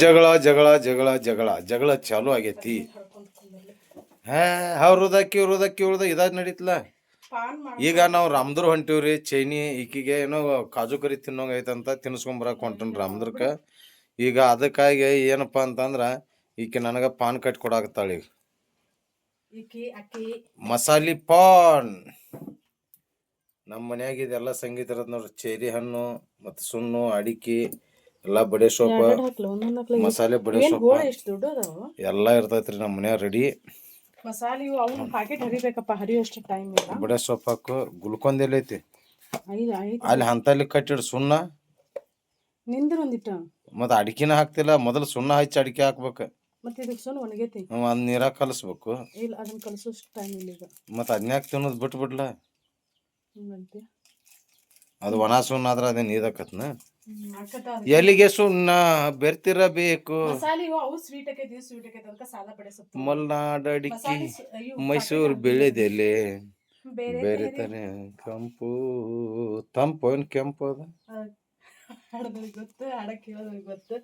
ಜಗಳ ಜಗಳ ಜಗಳ ಜಗಳ ಜಗಳ ಚಾಲು ಆಗೈತಿ. ಇವ್ರದ ಇದಾದ್ ನಡೀತಲ್ಲ. ಈಗ ನಾವು ರಾಮದುರ್ ಹೊಂಟಿವ್ರಿ. ಚೈನಿ ಈಕಿಗೆ ಏನೋ ಕಾಜು ಕರಿ ತಿನ್ನೋಂಗ ಐತಂತ ತಿನ್ಸ್ಕೊಂಬರಕ್ ಹೊಂಟನ್ ರಾಮದುರ್ಕ. ಈಗ ಅದಕ್ಕಾಗಿ ಏನಪ್ಪಾ ಅಂತಂದ್ರ ಈಕೆ ನನಗ ಪಾನ್ ಕಟ್ ಕೊಡಾಕತ್ತಾಳ. ಈಗ ಮಸಾಲಿ ಪಾನ್ ನಮ್ಮ ಮನ್ಯಾಗ ಇದೆಲ್ಲ ಸಂಗೀತ ಇರತ್ ನೋಡ್ರಿ. ಚೇರಿ ಹಣ್ಣು ಮತ್ತ ಸುಣ್ಣು ಅಡಿಕೆ ಎಲ್ಲಾ ಬಡೆ ಸೊಪ್ಪ ಮಸಾಲೆ ಬಡೆ ಸೊಪ್ಪ ಎಲ್ಲಾ ಇರ್ತೈತ್ರಿ ನಮ್ಮ ಮನ್ಯಾಗ ರೆಡಿ. ಮಸಾಲೆ ಅವ್ನು ಪ್ಯಾಕೆಟ್ ಹರಿಬೇಕಪ್ಪ, ಹರಿಯೋಷ್ಟು ಟೈಮ್ ಇಲ್ಲ. ಬಡೆ ಸೊಪ್ಪು ಹಾಕು. ಗುಲ್ಕೊಂದ್ ಎಲ್ಲೈತಿ ಅಲ್ಲಿ ಅಂತಲ್ಲಿ ಕಟ್ಟಿಡ್ ಸುಣ್ಣ ನಿಂದ್ರ ಒಂದಿಟ್ಟ. ಮತ್ತ ಅಡಿಕೆನ ಹಾಕ್ತಿಲ್ಲ, ಮೊದಲು ಸುಣ್ಣ ಹಚ್ಚಿ ಅಡಿಕೆ ಹಾಕ್ಬೇಕು. ಮತ್ತೆ ಇದಕ್ಕೆ ಸುಣ್ಣ ಒಣಗೈತಿ, ಒಂದ್ ನೀರಾಗ ಕಲಸ್ಬೇಕು. ಇಲ್ಲ ಅದನ್ನ ಕಲಸೋಷ್ಟು ಟೈಮ್ ಇಲ್ಲ ಈಗ. ಮತ್ತ ಅದ್ನ್ಯಾಕ್ ತಿನ್ನೋದು ಬಿಟ್ಬಿಡ್ಲ. ಅದು ಒಣ ಸುಣ್ಣ ಆದ್ರ ಅದೇನ್ ಇದಾಕತ್ನ. ಎಲ್ಲಿಗೆ ಸುಣ್ಣ ಬೆರ್ತಿರಬೇಕು. ಮಲ್ನಾಡ್ ಅಡಿಕೆ ಮೈಸೂರು ಬೆಳೆದೆಲೆ ಬೇರೆ ತಾನೆ ಕಂಪು ತಂಪು ಏನ್ ಕೆಂಪು ಅದ. ಗೊತ್ತು ಹಾಡ ಕೇಳೋದ್ರಿಗೆ ಗೊತ್ತು.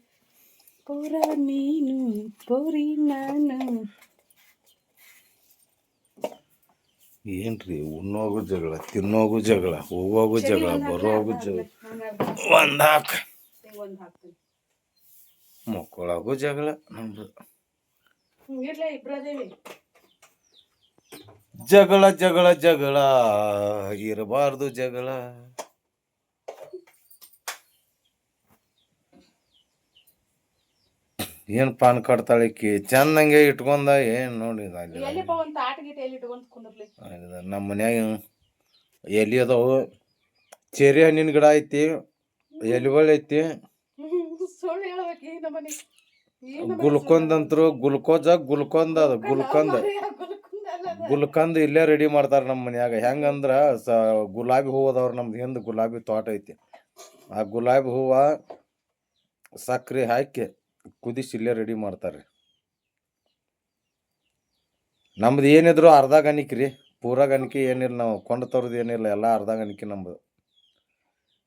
ಪೂರ ನೀನು ಪೂರಿ ನಾನು. ಏನ್ರಿ ಉಣ್ಣೋಗು ಜಗಳ, ತಿನ್ನೋಗು ಜಗಳ, ಹೋಗೋಗು ಜಗಳ, ಬರೋಗು ಜಗಳ, ಒಂದಾಕ ಮಕ್ಕಳಾಗು ಜಗಳ. ನಮ್ದು ಜಗಳ ಜಗಳ ಜಗಳ ಇರಬಾರ್ದು ಜಗಳ. ಏನ್ ಪಾನ್ ಕಟ್ತಾಳಿಕಿ ಚಂದಂಗೆ ಇಟ್ಕೊಂಡ. ಏನ್ ನೋಡಿ ನಮ್ಮ ಮನ್ಯಾಗ ಎಲಿ ಅದಾವು. ಚೇರಿ ಹಣ್ಣಿನ ಗಿಡ ಐತಿ, ಎಲಿಗಳು ಐತಿ. ಗುಲ್ಕೊಂದ್ ಅಂತರು ಗುಲ್ಕೊಂದ್ ಅದ. ಗುಲ್ಕಂದ್ ಇಲ್ಲೇ ರೆಡಿ ಮಾಡ್ತಾರ ನಮ್ಮ ಮನ್ಯಾಗ. ಹೆಂಗಂದ್ರ ಗುಲಾಬಿ ಹೂವ ಅದಾವ್ರ. ನಮ್ದು ಹಿಂದ್ ಗುಲಾಬಿ ತೋಟ ಐತಿ. ಆ ಗುಲಾಬಿ ಹೂವ ಸಕ್ರಿ ಹಾಕಿ ಕುದಿಸಿ ಇಲ್ಲೇ ರೆಡಿ ಮಾಡ್ತಾರೆ. ನಮ್ದು ಏನಿದ್ರು ಅರ್ಧ ಗಣಿಕೆ ರೀ, ಪೂರ ಗಣಿಕೆ ಏನಿಲ್ಲ. ನಾವು ಕೊಂಡು ತರೋದು ಏನಿಲ್ಲ, ಎಲ್ಲ ಅರ್ಧ ಗಣಿಕೆ ನಮ್ದು.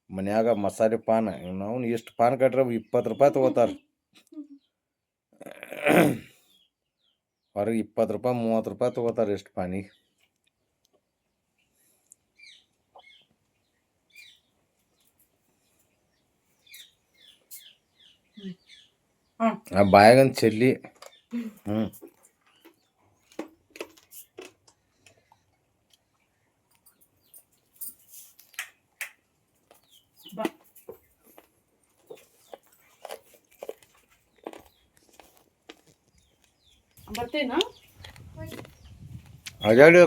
ಮನ್ಯಾಗ ಮಸಾಲೆ ಪಾನ್ ನಾವು ಎಷ್ಟು ಪಾನ್ ಕಟ್ರೆ 20 ರೂಪಾಯಿ ತಗೋತಾರ. ಹೊರಗೆ 20 ರೂಪಾಯಿ 30 ರೂಪಾಯಿ ತಗೋತಾರ ಎಷ್ಟು ಪಾನಿಗೆ. ಆ ಬಾಯಾಗಂತ ಚೆಲ್ಲಿ. ಬರ್ತೇನಾ ಅಡ್ಯಾಡಿ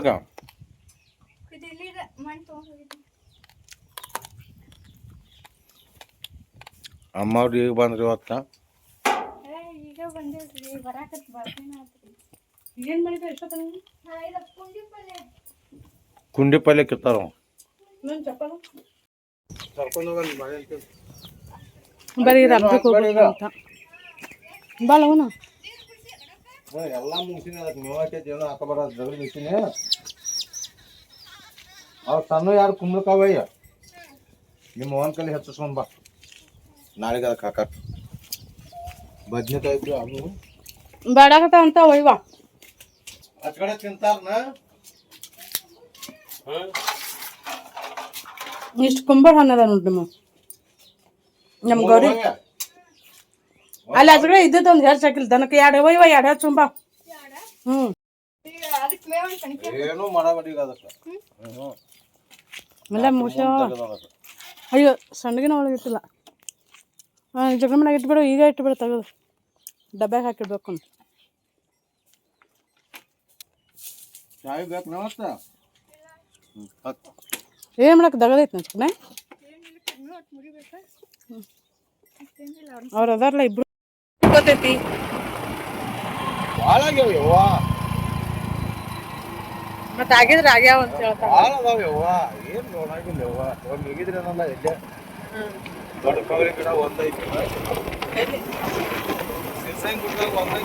ಅಮ್ಮವ್ರು ಈಗ ಬಂದ್ರಿ ಇವತ್ತ. ಕುಂಡಿ ಪಲ್ಯ ಕಿತ್ತಾರ. ಬರೀ ಅಂತ ಬಾಳವನ ಎಲ್ಲ ಮುಗಿಸಿನಿ. ಅದಕ್ಕೆ ಮೇವಾಕೈತಿ ಏನೋ ಹಾಕಬಾರ ಜಗಳ ಮುಗಿಸಿನಿ. ಅವ್ರು ಸಣ್ಣ ಯಾರು ಕುಂಬ್ಳಕಾವಯ್ಯ ನಿಮ್ಮ ಅವನ ಕಲಿ ಹೆಚ್ಚಿಸ್ಕೊಂಡ್ ಬಾ. ನಾಳೆಗೆ ಅದಕ್ಕೆ ಹಾಕ ಬದ್ನೆಕಾಯಿ ಇದ್ರು ಅವು ಬೇಡಾಕತ್ತ ಅಂತ ಒಯ್ವಾ. ಆ ಕಡೆ ತಿಂತಾರನ. ಇಷ್ಟು ಕುಂಬಳ ಹಣ್ಣದ ನೋಡ್ರಿ ನಮ್ಮ ಗೌರಿ. ಅಲ್ಲಿ ಅದ್ರ ಇದ್ದದ ಒಂದು ಹೆಚ್ಚು ಹಾಕಿಲ್ಲ. ದನಕ್ಕೆ 2 ಒಯ್ವ 2 ಹೆಚ್ಚು ಬಾ. ಏನು ಮಾಡಬೇಡಿ ಅದಕ್ಕೆ. ಎಲ್ಲ ಮುಷ ಅಯ್ಯೋ ಸಣ್ಣಗಿನ ಒಳಗಿಟ್ಟಿಲ್ಲ. ಜಗಳ ಮನೆಗೆ ಇಟ್ಬಿಡು. ಈಗ ಇಟ್ಬಿಡು, ತೆಗೆದು ಡಬ್ಬ್ಯಾಗ ಹಾಕಿಡ್ಬೇಕು. ಚಾಯ್ ಬೇಕು ನಮಸ್ತೆ. ಏನು ಮಾಡಕ್ಕೆ ದಗದೈತಿ ನಚ್ಕನೆ. ಅವ್ರು ಅದಾರಲ್ಲ ಇಬ್ರು ಗೊತ್ತೈತಿ. ಭಾಳ ಆಗ್ಯಾವ ಮತ್ತೆ ಆಗಿದ್ರೆ ಆಗ್ಯಾವ ಅಂತ ಹೇಳ್ತಾರೆ. ಭಾಳ ಅದಾವ್ಯವ್ವ. ಏನು ನೋಡಾಗಿಲ್ಲವ್ವ. ಒಂದು ಹೋಗಿದ್ರಿ ಅನ್ನಲ್ಲ. ಎಲ್ಲೇ ದೊಡ್ಡ ಕವರಿ ಗಿಡ ಒಂದೈತಿ. ಸಿರ್ಸಂಗ್ ಗುಡ್ದಾಗ ಒಂದೇ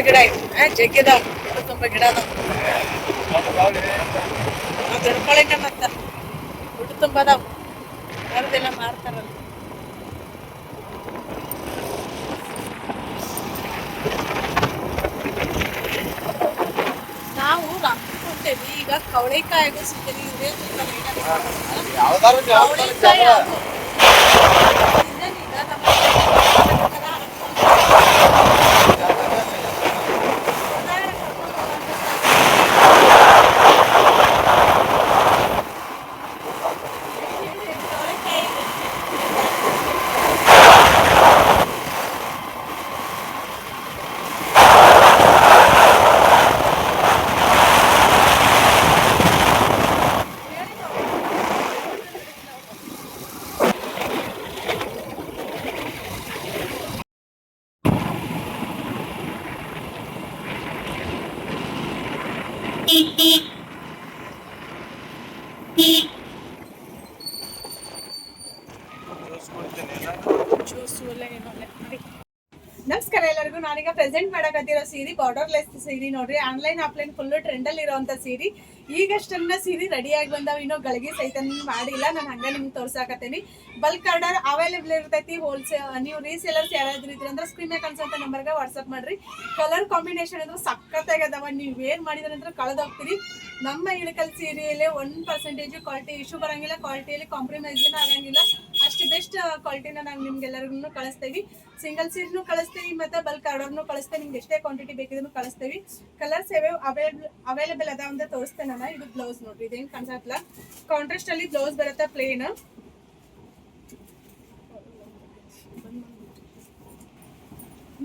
ಗಿಡ ಐತಿ. ಜಗ್ಗಿದಾವ ತುಂಬ ಗಿಡ ಅದಾವ. ಗಡ್ಕೊಳಕ್ಕೆ ಮತ್ತೆ ದುಡ್ಡು ತುಂಬ ಅದಾವ. ಮರದೆಲ್ಲ ಮಾರ್ತಾರಲ್ಲ. ತಗೊಂಡೇವಿ. ಈಗ ಕವಳೆಕಾಯಿಗೂ ಸಿಗ್ತದೆ. ಇದೇ ಯಾವ್ದಾರು ಕವಳೆಕಾಯಿ ಅದು ಈಗ ಜ್ಯೂಸು ಎಲ್ಲ ಏನೋ ನೋಡಿ. ನಮಸ್ಕಾರ ಎಲ್ಲರಿಗೂ. ನಾನೀಗ ಪ್ರೆಸೆಂಟ್ ಮಾಡಕತ್ತಿರೋ ಸೀರೆ ಬಾರ್ಡರ್ಲೆಸ್ ಸೀರೆ ನೋಡ್ರಿ. ಆನ್ಲೈನ್ ಆಫ್ಲೈನ್ ಫುಲ್ ಟ್ರೆಂಡ್ ಅಲ್ಲಿ ಇರೋಂಥ ಸೀರೆ. ಈಗಷ್ಟನ್ನ ಸೀರೆ ರೆಡಿಯಾಗಿ ಬಂದಾವ, ಇನ್ನೂ ಗಳಿಗೆ ಸಹಿತ ಮಾಡಿಲ್ಲ. ನಾನು ಹಂಗೆ ನಿಮ್ಗೆ ತೋರ್ಸಾಕತ್ತೀನಿ. ಬಲ್ಕ್ ಆರ್ಡರ್ ಅವೈಲೇಬಲ್ ಇರ್ತೈತಿ. ಹೋಲ್ಸೇಲ್ ನೀವು ರೀಸೇಲರ್ಸ್ ಯಾರಾದ್ರೂ ಇದ್ರಿ ಅಂದ್ರೆ ಸ್ಕ್ರೀನ್ ಮೇಲೆ ಕಾಣಿಸೋಂಥ ನಂಬರ್ಗೆ ವಾಟ್ಸಪ್ ಮಾಡ್ರಿ. ಕಲರ್ ಕಾಂಬಿನೇಷನ್ ಅಂದ್ರೆ ಸಖತ್ತಾಗಿ ಅದಾವ. ನೀವು ಏನು ಮಾಡಿದ್ರೆ ಅಂದ್ರೆ ಕಳೆದೋಗ್ತೀರಿ. ನಮ್ಮ ಇಳಕಲ್ ಸೀರೆಯಲ್ಲೇ 1% ಕ್ವಾಲಿಟಿ ಇಶ್ಯೂ ಬರೋಂಗಿಲ್ಲ. ಕ್ವಾಲಿಟಿಯಲ್ಲಿ ಕಾಂಪ್ರಮೈಸ್ನ ಆಗಂಗಿಲ್ಲ. ಅಷ್ಟು ಬೆಸ್ಟ್ ಕ್ವಾಲಿಟಿನ ನಾವು ನಿಮ್ಗೆಲ್ಲರಿಗೂ ಕಳಿಸ್ತೀವಿ. ಸಿಂಗಲ್ ಸೀರೆನೂ ಕಳಿಸ್ತೀವಿ ಮತ್ತು ಬಲ್ಕ್ ಆರ್ಡರ್ನು ಕಳಿಸ್ತೇವೆ. ನಿಮ್ಗೆ ಎಷ್ಟೇ ಕ್ವಾಂಟಿಟಿ ಬೇಕಿದ್ರು ಕಳಿಸ್ತೀವಿ. ಕಲರ್ಸ್ ಅವೈಲೇಬಲ್ ಅದಾವ ಅಂತ ತೋರಿಸ್ತೇನೆ ನಾನು. ಇದು ಬ್ಲೌಸ್ ನೋಡ್ರಿ, ಇದೇನು ಕಾಣಿಸತ್ತಲ್ಲ, ಕಾಂಟ್ರಾಸ್ಟ್ ಅಲ್ಲಿ ಬ್ಲೌಸ್ ಬರುತ್ತೆ ಪ್ಲೇನ್.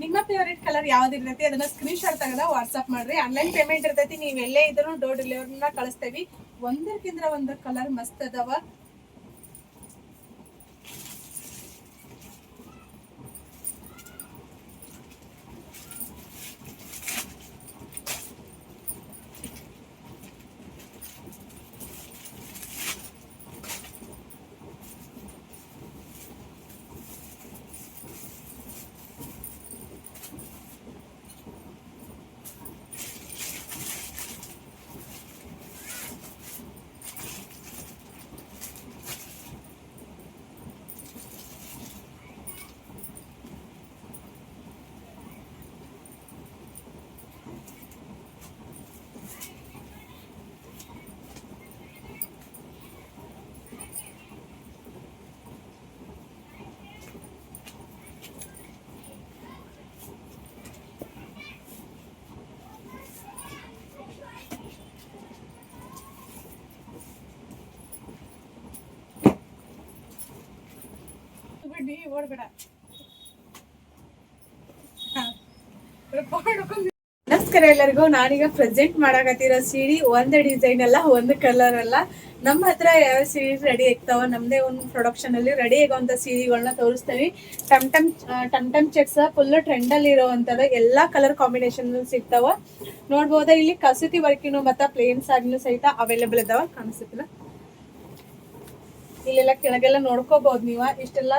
ನಿಮ್ಮ ಫೇವರೇಟ್ ಕಲರ್ ಯಾವ್ದು ಇರ್ತೈತಿ ಅದನ್ನ ಸ್ಕ್ರೀನ್ ಶಾಟ್ ತೆಗೆದ ವಾಟ್ಸ್ಆಪ್ ಮಾಡ್ರಿ. ಆನ್ಲೈನ್ ಪೇಮೆಂಟ್ ಇರ್ತೈತಿ. ನೀವು ಎಲ್ಲೇ ಇದ್ರೂ ಡೋರ್ ಡೆಲಿವರಿನ ಕಳಿಸ್ತೇವಿ. ಒಂದಕ್ಕಿಂತ ಒಂದು ಕಲರ್ ಮಸ್ತ್ ಅದಾವ. ನಮಸ್ಕಾರ ಎಲ್ಲರಿಗೂ. ನಾನೀಗ ಪ್ರೆಸೆಂಟ್ ಮಾಡಕತ್ತಿರೋ ಸೀರೆ ಒಂದೇ ಡಿಸೈನ್ ಅಲ್ಲ, ಒಂದು ಕಲರ್ ಅಲ್ಲ. ನಮ್ಮ ಹತ್ರ ಯಾವ ಸೀರೆ ರೆಡಿ ಆಗ್ತಾವ, ನಮ್ದೇ ಒಂದು ಪ್ರೊಡಕ್ಷನ್ ಅಲ್ಲಿ ರೆಡಿ ಆಗೋಂಥ ಸೀರೆಗಳನ್ನ ತೋರಿಸ್ತೇವೆ. ಟಮ್ ಟಮ್ ಚೆಕ್ಸ್ ಫುಲ್ ಟ್ರೆಂಡ್ ಅಲ್ಲಿ ಇರೋವಂಥದ್ದು ಎಲ್ಲಾ ಕಲರ್ ಕಾಂಬಿನೇಷನ್ ಸಿಗ್ತಾವ. ನೋಡ್ಬೋದಾ, ಇಲ್ಲಿ ಕಸೂತಿ ವರ್ಕಿನು ಮತ್ತೆ ಪ್ಲೇನ್ ಸಾರಿನೂ ಸಹಿತ ಅವೈಲೇಬಲ್ ಇದಾವ. ಕಾಣಿಸುತ್ತಿಲ್ಲ, ಇಲ್ಲೆಲ್ಲ ಕೆಳಗೆಲ್ಲ ನೋಡ್ಕೋಬಹುದು ನೀವು. ಇಷ್ಟೆಲ್ಲ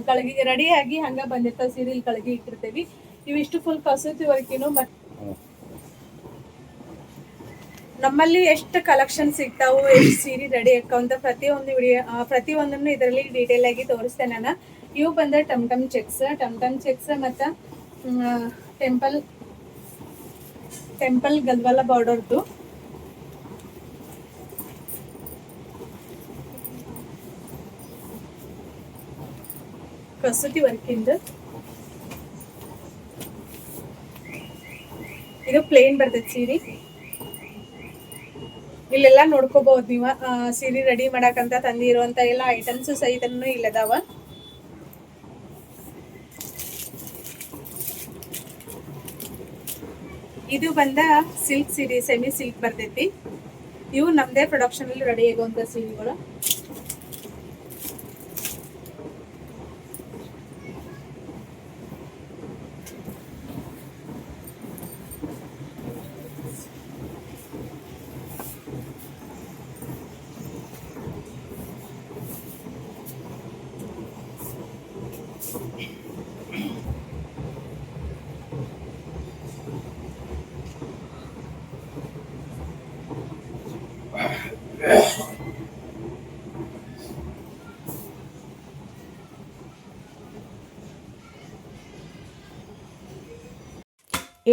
ಕಳಗಿ ರೆಡಿ ಆಗಿ ಹಂಗ ಬಂದಿರ್ತಾವ ಸೀರೆ. ಇಲ್ಲಿ ಕಳಗಿ ಇಟ್ಟಿರ್ತೇವಿ. ಇವಿಷ್ಟು ಫುಲ್ ಕಸೂತಿ ವರ್ಕಿನು. ನಮ್ಮಲ್ಲಿ ಎಷ್ಟು ಕಲೆಕ್ಷನ್ ಸಿಗ್ತಾವು, ಎಷ್ಟು ಸೀರೆ ರೆಡಿ ಹಾಕಂತ ಪ್ರತಿಯೊಂದನ್ನು ಇದರಲ್ಲಿ ಡೀಟೇಲ್ ಆಗಿ ತೋರಿಸ್ತೇನೆ ನಾನು. ಇವು ಬಂದ್ರೆ ಟಮ್ ಟಮ್ ಚೆಕ್ಸ್ ಮತ್ತು ಟೆಂಪಲ್ ಗಲ್ವಾಲ ಬಾರ್ಡರ್ದು ಕಸೂತಿ ವರ್ಕಿಂದ. ಇದು ಪ್ಲೇನ್ ಬರ್ತೈತಿ ಸೀರೆ. ಇಲ್ಲೆಲ್ಲ ನೋಡ್ಕೋಬಹುದು ನೀವು. ಸೀರೆ ರೆಡಿ ಮಾಡಕಂತ ತಂದಿರುವಂತ ಎಲ್ಲ ಐಟಮ್ಸ್ ಸಹಿತನು ಇಲ್ಲದಾವ. ಇದು ಬಂದ ಸಿಲ್ಕ್ ಸೀರೆ, ಸೆಮಿ ಸಿಲ್ಕ್ ಬರ್ತೈತಿ. ಇವು ನಮ್ದೇ ಪ್ರೊಡಕ್ಷನ್ ಅಲ್ಲಿ ರೆಡಿ ಆಗುವಂತ ಸೀರೆಗಳು.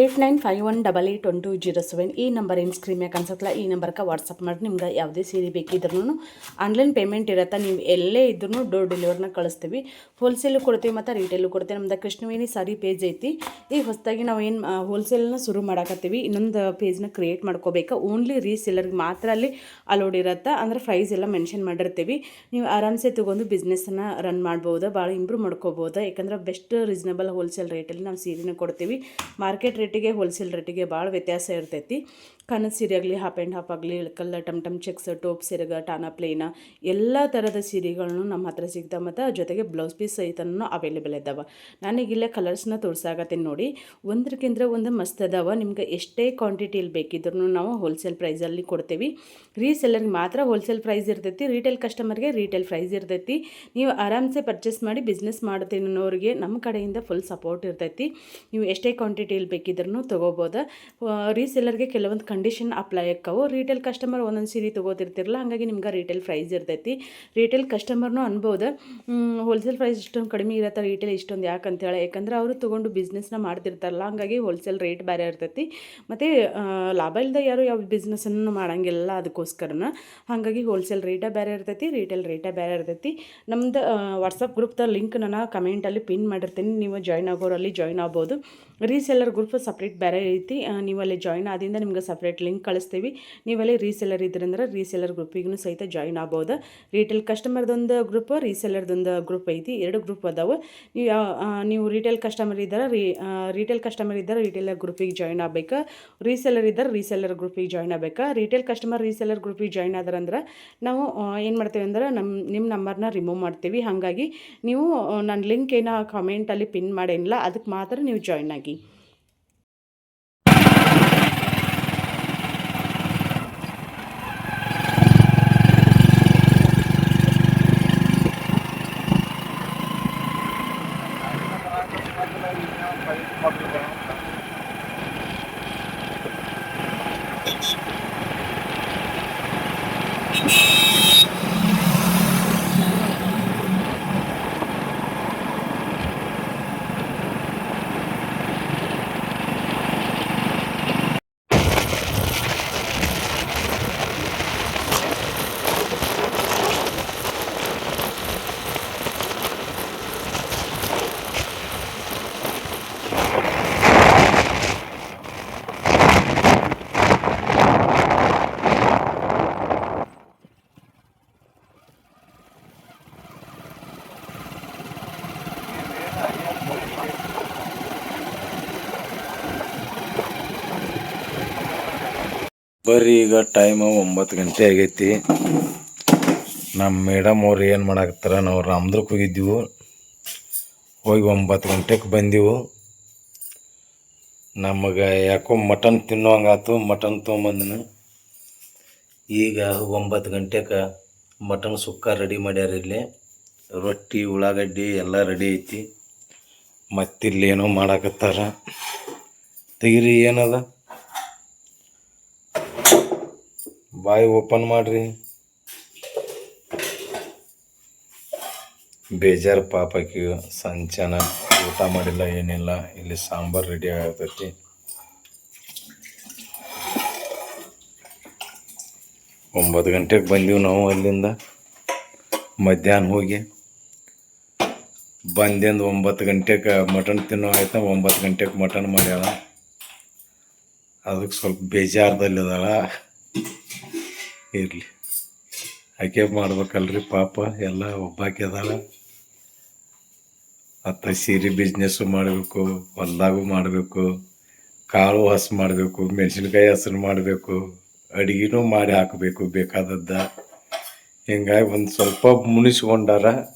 8951881207 ಈ ನಂಬರ್ ಏನು ಸ್ಕ್ರೀನ್ ಮ್ಯಾಗ ಅನ್ಸತ್ತಲ್ಲ ಈ ನಂಬರ್ಗೆ ವಾಟ್ಸಪ್ ಮಾಡಿ ನಿಮ್ಗೆ ಯಾವುದೇ ಸೀರೆ ಬೇಕಿದ್ರೂ ಆನ್ಲೈನ್ ಪೇಮೆಂಟ್ ಇರುತ್ತೆ. ನೀವು ಎಲ್ಲೇ ಇದ್ರೂ ಡೋರ್ ಡೆಲಿವರ್ನ ಕಳಿಸ್ತೀವಿ. ಹೋಲ್ಸೇಲು ಕೊಡ್ತೀವಿ ಮತ್ತು ರಿಟೇಲು ಕೊಡ್ತೀವಿ. ನಮ್ದು ಕೃಷ್ಣವೇಣಿ ಸಾರಿ ಪೇಜ್ ಐತಿ. ಈಗ ಹೊಸದಾಗಿ ನಾವು ಏನು ಹೋಲ್ಸೇಲ್ನ ಶುರು ಮಾಡಾಕತ್ತೀವಿ. ಇನ್ನೊಂದು ಪೇಜ್ನ ಕ್ರಿಯೇಟ್ ಮಾಡ್ಕೋಬೇಕು. ಓನ್ಲಿ ರೀಸೇಲರ್ಗೆ ಮಾತ್ರ ಅಲ್ಲಿ ಅಲೋಡ್ ಇರುತ್ತೆ. ಅಂದ್ರೆ ಪ್ರೈಸ್ ಎಲ್ಲ ಮೆನ್ಷನ್ ಮಾಡಿರ್ತೀವಿ. ನೀವು ಆರಾಮ್ಸೆ ತೊಗೊಂಡು ಬಿಸ್ನೆಸ್ಸನ್ನು ರನ್ ಮಾಡ್ಬೋದು, ಭಾಳ ಇಂಪ್ರೂವ್ ಮಾಡ್ಕೋಬೋದು. ಯಾಕಂದ್ರೆ ಬೆಸ್ಟ್ ರೀಸನಬಲ್ ಹೋಲ್ಸೇಲ್ ರೇಟಲ್ಲಿ ನಾವು ಸೀರೆನ ಕೊಡ್ತೀವಿ. ಮಾರ್ಕೆಟ್ ರೇಟಿಗೆ ಹೋಲ್ಸೇಲ್ ರೇಟಿಗೆ ಭಾಳ ವ್ಯತ್ಯಾಸ ಇರ್ತೈತಿ. ಕನಸು ಸೀರೆ ಆಗಲಿ, ಹಾಫ್ ಆ್ಯಂಡ್ ಹಾಫ್ ಆಗಲಿ, ಇಳಕಲ್ಲ, ಟಮ್ ಚೆಕ್ಸ್, ಟೋಪ್ ಸೀರೆಗ, ಟಾನಾ ಪ್ಲೇನ ಎಲ್ಲ ಥರದ ಸೀರೆಗಳನ್ನು ನಮ್ಮ ಹತ್ರ ಸಿಗ್ತಾವೆ. ಮತ್ತು ಜೊತೆಗೆ ಬ್ಲೌಸ್ ಪೀಸ್ ಸಹಿತನೂ ಅವೈಲೇಬಲ್ ಇದ್ದಾವೆ. ನಾನೀಗಿಲ್ಲೇ ಕಲರ್ಸ್ನ ತೋರ್ಸಾಕತ್ತೀನಿ ನೋಡಿ. ಒಂದಕ್ಕಿಂತ ಒಂದು ಮಸ್ತ್ ಅದಾವೆ. ನಿಮ್ಗೆ ಎಷ್ಟೇ ಕ್ವಾಂಟಿಟಿಯಲ್ಲಿ ಬೇಕಿದ್ರೂ ನಾವು ಹೋಲ್ಸೇಲ್ ಪ್ರೈಸಲ್ಲಿ ಕೊಡ್ತೀವಿ. ರೀಸೆಲ್ಲರ್ಗೆ ಮಾತ್ರ ಹೋಲ್ಸೇಲ್ ಪ್ರೈಸ್ ಇರ್ತೈತಿ. ರಿಟೇಲ್ ಕಸ್ಟಮರ್ಗೆ ರಿಟೇಲ್ ಪ್ರೈಸ್ ಇರ್ತೈತಿ. ನೀವು ಆರಾಮ್ಸೆ ಪರ್ಚೇಸ್ ಮಾಡಿ ಬಿಸ್ನೆಸ್ ಮಾಡ್ತೀನಿ ಅನ್ನೋರಿಗೆ ನಮ್ಮ ಕಡೆಯಿಂದ ಫುಲ್ ಸಪೋರ್ಟ್ ಇರ್ತೈತಿ. ನೀವು ಎಷ್ಟೇ ಕ್ವಾಂಟಿಟಿಯಲ್ಲಿ ಬೇಕಿದ್ರೂ ತೊಗೋಬೋದು. ರೀಸೆಲ್ಲರ್ಗೆ ಕೆಲವೊಂದು ಕಂಡೀಷನ್ ಅಪ್ಲೈ ಆಕ್ಕವು. ರಿಟೇಲ್ ಕಸ್ಟಮರ್ ಒಂದೊಂದು ಸೀರೆ ತೊಗೋತಿರ್ತಿರಲ್ಲ, ಹಾಗಾಗಿ ನಿಮ್ಗೆ ರಿಟೇಲ್ ಪ್ರೈಸ್ ಇರ್ತೈತಿ. ರಿಟೇಲ್ ಕಸ್ಟಮರ್ನೂ ಅನ್ಬೋದು ಹೋಲ್ಸೇಲ್ ಪ್ರೈಸ್ ಇಷ್ಟೊಂದು ಕಡಿಮೆ ಇರುತ್ತೆ, ರಿಟೇಲ್ ಇಷ್ಟೊಂದು ಯಾಕಂತೇಳಿ. ಯಾಕಂದ್ರೆ ಅವರು ತೊಗೊಂಡು ಬಿಸ್ನೆಸ್ನ ಮಾಡ್ತಿರ್ತಾರಲ್ಲ, ಹಾಗಾಗಿ ಹೋಲ್ಸೇಲ್ ರೇಟ್ ಬೇರೆ ಇರ್ತೈತಿ. ಮತ್ತು ಲಾಭ ಇಲ್ಲದೆ ಯಾರು ಯಾವ ಬಿಸ್ನೆಸ್ಸನ್ನು ಮಾಡೋಂಗಿಲ್ಲ, ಅದಕ್ಕೋಸ್ಕರನ ಹಾಗಾಗಿ ಹೋಲ್ಸೇಲ್ ರೇಟೇ ಬೇರೆ ಇರ್ತೈತಿ, ರಿಟೇಲ್ ರೇಟೇ ಬೇರೆ ಇರ್ತೈತಿ. ನಮ್ದು ವಾಟ್ಸಪ್ ಗ್ರೂಪ್ದ ಲಿಂಕ್ ನಾನು ಕಮೆಂಟಲ್ಲಿ ಪಿನ್ ಮಾಡಿರ್ತೀನಿ. ನೀವು ಜಾಯ್ನ್ ಆಗೋರಲ್ಲಿ ಜಾಯ್ನ್ ಆಗ್ಬೋದು. ರೀಸೆಲ್ಲರ್ ಗ್ರೂಪ್ ಸಪ್ರೇಟ್ ಬೇರೆ ಐತಿ. ನೀವಲ್ಲಿ ಜಾಯ್ನ್ ಆದಿಂದ ನಿಮ್ಗೆ ಸಪ್ರೇಟ್ ಲಿಂಕ್ ಕಳಿಸ್ತೀವಿ. ನೀವಲ್ಲಿ ರೀಸೆಲ್ಲರ್ ಇದ್ರಂದ್ರೆ ರೀಸೆಲ್ಲರ್ ಗ್ರೂಪಿಗೂ ಸಹಿತ ಜಾಯ್ನ್ ಆಗ್ಬೋದು. ರಿಟೇಲ್ ಕಸ್ಟಮರ್ದೊಂದು ಗ್ರೂಪ್, ರೀಸೆಲ್ಲರ್ದೊಂದು ಗ್ರೂಪ್ ಐತಿ. 2 ಗ್ರೂಪ್ ಅದಾವೆ. ನೀವು ರಿಟೇಲ್ ಕಸ್ಟಮರ್ ಇದ್ದಾರೆ, ರಿಟೇಲರ್ ಗ್ರೂಪಿಗೆ ಜಾಯ್ನ್ ಆಗ್ಬೇಕು. ರೀಸೆಲ್ಲರ್ ಇದ್ದಾರೆ, ರೀಸೆಲ್ಲರ್ ಗ್ರೂಪಿಗೆ ಜಾಯ್ನ್ ಆಗ್ಬೇಕು. ರಿಟೇಲ್ ಕಸ್ಟಮರ್ ರೀಸೆಲ್ಲರ್ ಗ್ರೂಪಿಗೆ ಜಾಯ್ನ್ ಆದ್ರಂದ್ರೆ ನಾವು ಏನು ಮಾಡ್ತೀವಿ ಅಂದ್ರೆ ನಿಮ್ಮ ನಂಬರ್ನ ರಿಮೂವ್ ಮಾಡ್ತೀವಿ. ಹಾಗಾಗಿ ನೀವು ನನ್ನ ಲಿಂಕ್ ಏನೋ ಕಮೆಂಟಲ್ಲಿ ಪಿನ್ ಮಾಡೇನಿಲ್ಲ, ಅದಕ್ಕೆ ಮಾತ್ರ ನೀವು ಜಾಯ್ನ್ ಆಗಿ. ಬರ್ರಿ, ಈಗ ಟೈಮ್ 9 ಗಂಟೆ ಆಗೈತಿ. ನಮ್ಮ ಮೇಡಮ್ ಅವ್ರು ಏನು ಮಾಡಾಕತ್ತಾರ, ನಾವು ರಾಮದುರ್ಗಕ್ಕೆ ಹೋಗಿದ್ದೀವಿ. ಹೋಗಿ 9 ಗಂಟೆಗೆ ಬಂದೆವು. ನಮಗೆ ಯಾಕೋ ಮಟನ್ ತಿನ್ನೋಂಗಾತು, ಮಟನ್ ತೊಗೊಂಬಂದನು. ಈಗ 9 ಗಂಟೆಗೆ ಮಟನ್ ಸುಕ್ಕ ರೆಡಿ ಮಾಡ್ಯಾರ. ಇಲ್ಲಿ ರೊಟ್ಟಿ, ಉಳ್ಳಾಗಡ್ಡಿ ಎಲ್ಲ ರೆಡಿ ಐತಿ. ಮತ್ತಿಲ್ಲಿ ಏನೋ ಮಾಡಾಕತ್ತಾರ. ತೆಗಿರಿ, ಏನದ ಬಾಯಿ ಓಪನ್ ಮಾಡ್ರಿ. ಬೇಜಾರು ಪಾಪಕ್ಕೆ ಸಂಚನ ಊಟ ಮಾಡಿಲ್ಲ, ಏನಿಲ್ಲ. ಇಲ್ಲಿ ಸಾಂಬಾರು ರೆಡಿ ಆಗತೈತಿ. ಒಂಬತ್ತು ಗಂಟೆಗೆ ಬಂದೀವಿ ನಾವು ಅಲ್ಲಿಂದ. ಮಧ್ಯಾಹ್ನ ಹೋಗಿ ಬಂದಿಂದ 9 ಗಂಟೆಗೆ ಮಟನ್ ತಿನ್ನೋ ಆಯ್ತಾ. 9 ಗಂಟೆಗೆ ಮಟನ್ ಮಾಡ್ಯಾಳ. ಅದಕ್ಕೆ ಸ್ವಲ್ಪ ಬೇಜಾರದಲ್ಲಿದಾಳ. ಇರಲಿ, ಆಕೆ ಮಾಡ್ಬೇಕಲ್ರಿ ಪಾಪ, ಎಲ್ಲ ಒಬ್ಬಾಕೆ ಅದಾಳ. ಮತ್ತು ಸೀರೆ ಬಿಸ್ನೆಸ್ಸು ಮಾಡಬೇಕು, ಹೊಲ್ದಾಗೂ ಮಾಡಬೇಕು, ಕಾಳು ಹಸು ಮಾಡಬೇಕು, ಮೆಣಸಿನ್ಕಾಯಿ ಹಸರು ಮಾಡಬೇಕು, ಅಡುಗೆನೂ ಮಾಡಿ ಹಾಕಬೇಕು ಬೇಕಾದದ್ದ. ಹಿಂಗಾಗಿ ಒಂದು ಸ್ವಲ್ಪ ಮುನಿಸ್ಕೊಂಡಾರ.